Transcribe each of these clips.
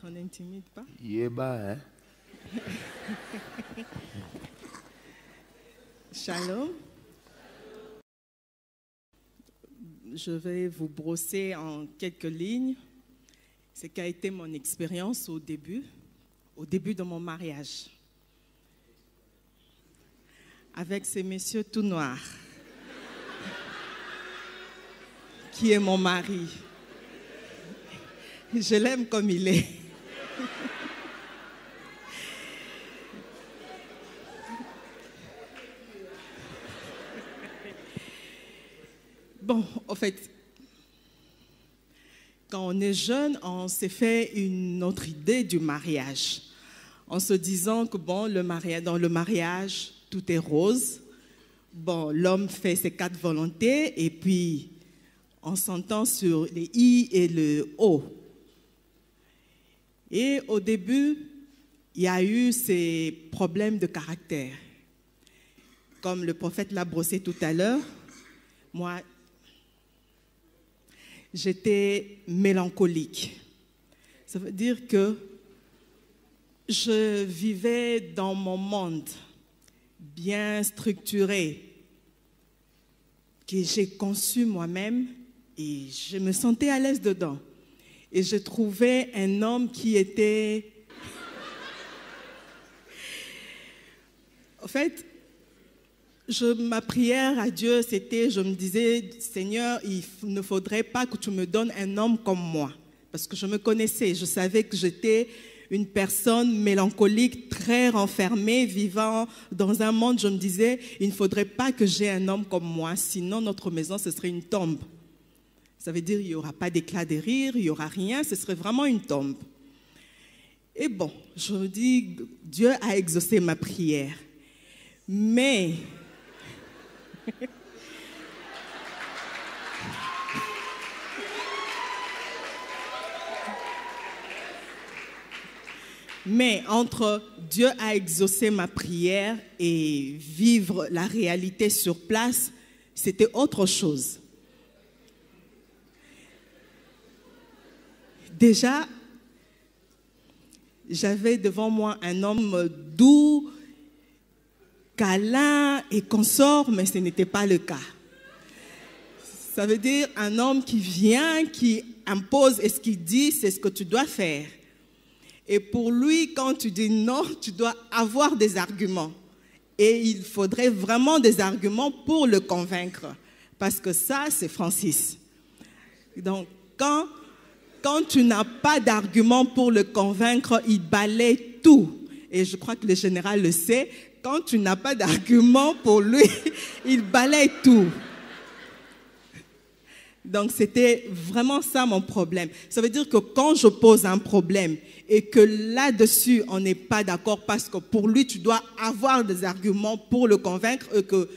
On n'intimide pas. Yéba, hein? Shalom. Je vais vous brosser en quelques lignes ce qu'a été mon expérience au début de mon mariage, avec ce monsieur tout noir, qui est mon mari. Je l'aime comme il est. Bon, en fait, quand on est jeune, on s'est fait une autre idée du mariage, en se disant que bon, dans le mariage, tout est rose. Bon, l'homme fait ses 4 volontés et puis on s'entend sur les I et le O. Et au début, il y a eu ces problèmes de caractère. Comme le prophète l'a brossé tout à l'heure, moi, j'étais mélancolique. Ça veut dire que je vivais dans mon monde bien structuré, que j'ai conçu moi-même et je me sentais à l'aise dedans. Et je trouvais un homme qui était... En fait, ma prière à Dieu, c'était, je me disais, Seigneur, il ne faudrait pas que tu me donnes un homme comme moi. Parce que je me connaissais, je savais que j'étais une personne mélancolique, très renfermée, vivant dans un monde, je me disais, il ne faudrait pas que j'ai un homme comme moi, sinon notre maison, ce serait une tombe. Ça veut dire qu'il n'y aura pas d'éclat de rire, il n'y aura rien, ce serait vraiment une tombe. Et bon, je me dis, Dieu a exaucé ma prière. Mais... Mais entre Dieu a exaucé ma prière et vivre la réalité sur place, c'était autre chose. Déjà, j'avais devant moi un homme doux, câlin et consort, mais ce n'était pas le cas. Ça veut dire un homme qui vient, qui impose et ce qu'il dit, c'est ce que tu dois faire. Et pour lui, quand tu dis non, tu dois avoir des arguments. Et il faudrait vraiment des arguments pour le convaincre. Parce que ça, c'est Francis. Donc, quand tu n'as pas d'arguments pour le convaincre, il balaye tout. Et je crois que le général le sait. Quand tu n'as pas d'arguments pour lui, il balaye tout. Donc, c'était vraiment ça mon problème. Ça veut dire que quand je pose un problème et que là-dessus, on n'est pas d'accord parce que pour lui, tu dois avoir des arguments pour le convaincre et que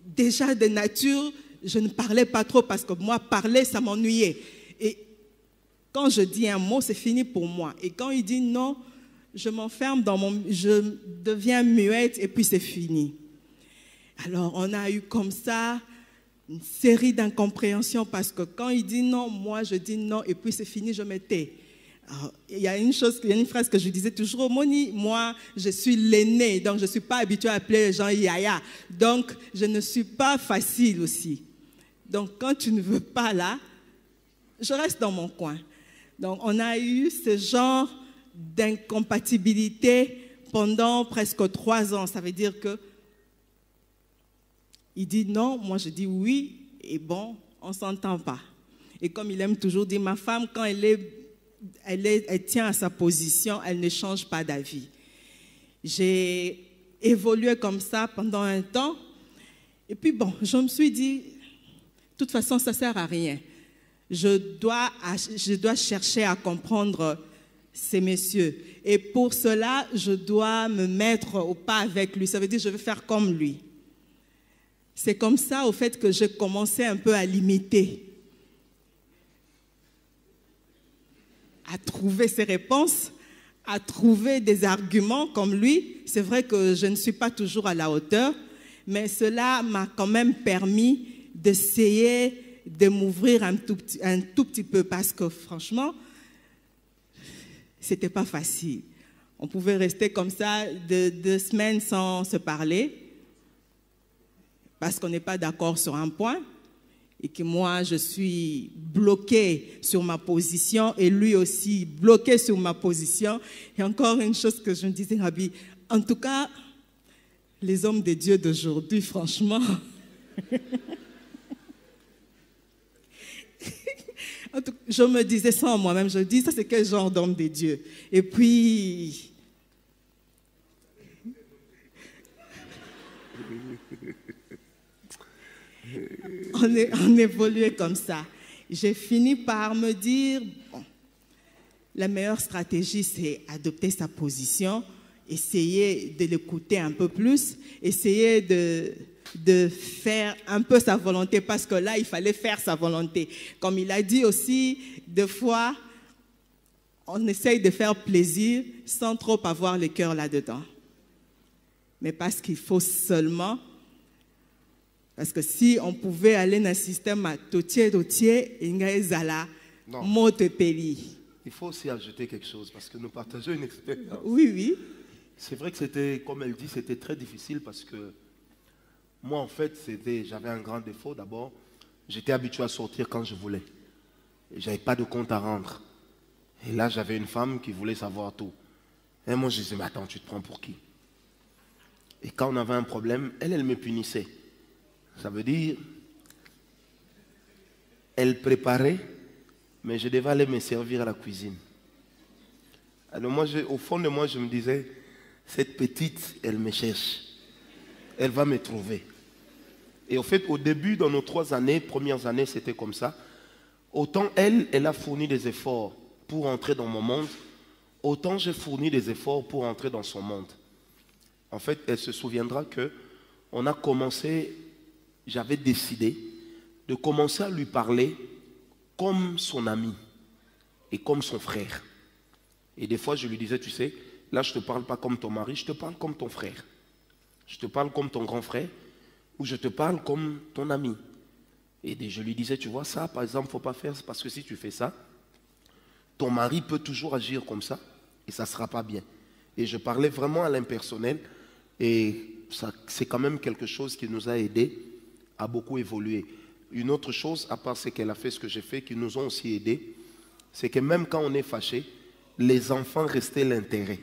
déjà de nature, je ne parlais pas trop parce que moi, parler, ça m'ennuyait. Et quand je dis un mot, c'est fini pour moi. Et quand il dit non, je m'enferme je deviens muette et puis c'est fini. Alors, on a eu comme ça une série d'incompréhensions parce que quand il dit non, moi je dis non et puis c'est fini, je me tais. Alors, il y a une phrase que je disais toujours, Moni, moi je suis l'aîné, donc je ne suis pas habituée à appeler les gens Yaya, donc je ne suis pas facile aussi. Donc quand tu ne veux pas là, je reste dans mon coin. Donc on a eu ce genre d'incompatibilité pendant presque 3 ans, ça veut dire que il dit non, moi je dis oui, et bon, on ne s'entend pas. Et comme il aime toujours dire, ma femme, quand elle tient à sa position, elle ne change pas d'avis. J'ai évolué comme ça pendant un temps, et puis bon, je me suis dit, de toute façon, ça ne sert à rien. Je dois chercher à comprendre ces messieurs. Et pour cela, je dois me mettre au pas avec lui. Ça veut dire que je vais faire comme lui. C'est comme ça, au fait, que j'ai commencé un peu à l'imiter, à trouver ses réponses, à trouver des arguments comme lui. C'est vrai que je ne suis pas toujours à la hauteur, mais cela m'a quand même permis d'essayer de m'ouvrir un tout petit peu parce que franchement, c'était pas facile. On pouvait rester comme ça 2 semaines sans se parler parce qu'on n'est pas d'accord sur un point et que moi, je suis bloquée sur ma position et lui aussi bloqué sur ma position. Et encore une chose que je me disais, Rabbi, en tout cas, les hommes de Dieu d'aujourd'hui, franchement, je me disais ça en moi-même, je me dis, ça c'est quel genre d'homme de Dieu? Et puis, on évoluait comme ça. J'ai fini par me dire, bon, la meilleure stratégie, c'est adopter sa position, essayer de l'écouter un peu plus, essayer de faire un peu sa volonté, parce que là, il fallait faire sa volonté. Comme il a dit aussi, des fois, on essaye de faire plaisir sans trop avoir le cœur là-dedans. Mais parce qu'il faut seulement, parce que si on pouvait aller dans un système à totier, ingaezala, mote peli. Il faut aussi ajouter quelque chose, parce que nous partageons une expérience. Oui, oui. C'est vrai que c'était, comme elle dit, c'était très difficile parce que moi, en fait, j'avais un grand défaut. D'abord, j'étais habitué à sortir quand je voulais. Je n'avais pas de compte à rendre. Et là, j'avais une femme qui voulait savoir tout. Et moi, je disais, mais attends, tu te prends pour qui? Et quand on avait un problème, elle me punissait. Ça veut dire, elle préparait, mais je devais aller me servir à la cuisine. Alors moi, au fond de moi, je me disais, cette petite, elle me cherche. Elle va me trouver. Et au fait, au début, dans nos 3 années, premières années, c'était comme ça. Autant elle a fourni des efforts pour entrer dans mon monde, autant j'ai fourni des efforts pour entrer dans son monde. En fait, elle se souviendra que on a commencé, j'avais décidé de commencer à lui parler comme son ami et comme son frère. Et des fois, je lui disais, tu sais, là, je ne te parle pas comme ton mari, je te parle comme ton frère. Je te parle comme ton grand frère ou je te parle comme ton ami. Et je lui disais, tu vois, ça, par exemple, il ne faut pas faire parce que si tu fais ça, ton mari peut toujours agir comme ça et ça ne sera pas bien. Et je parlais vraiment à l'impersonnel et c'est quand même quelque chose qui nous a aidés à beaucoup évoluer. Une autre chose, à part ce qu'elle a fait, ce que j'ai fait, qui nous ont aussi aidés, c'est que même quand on est fâché, les enfants restaient l'intérêt.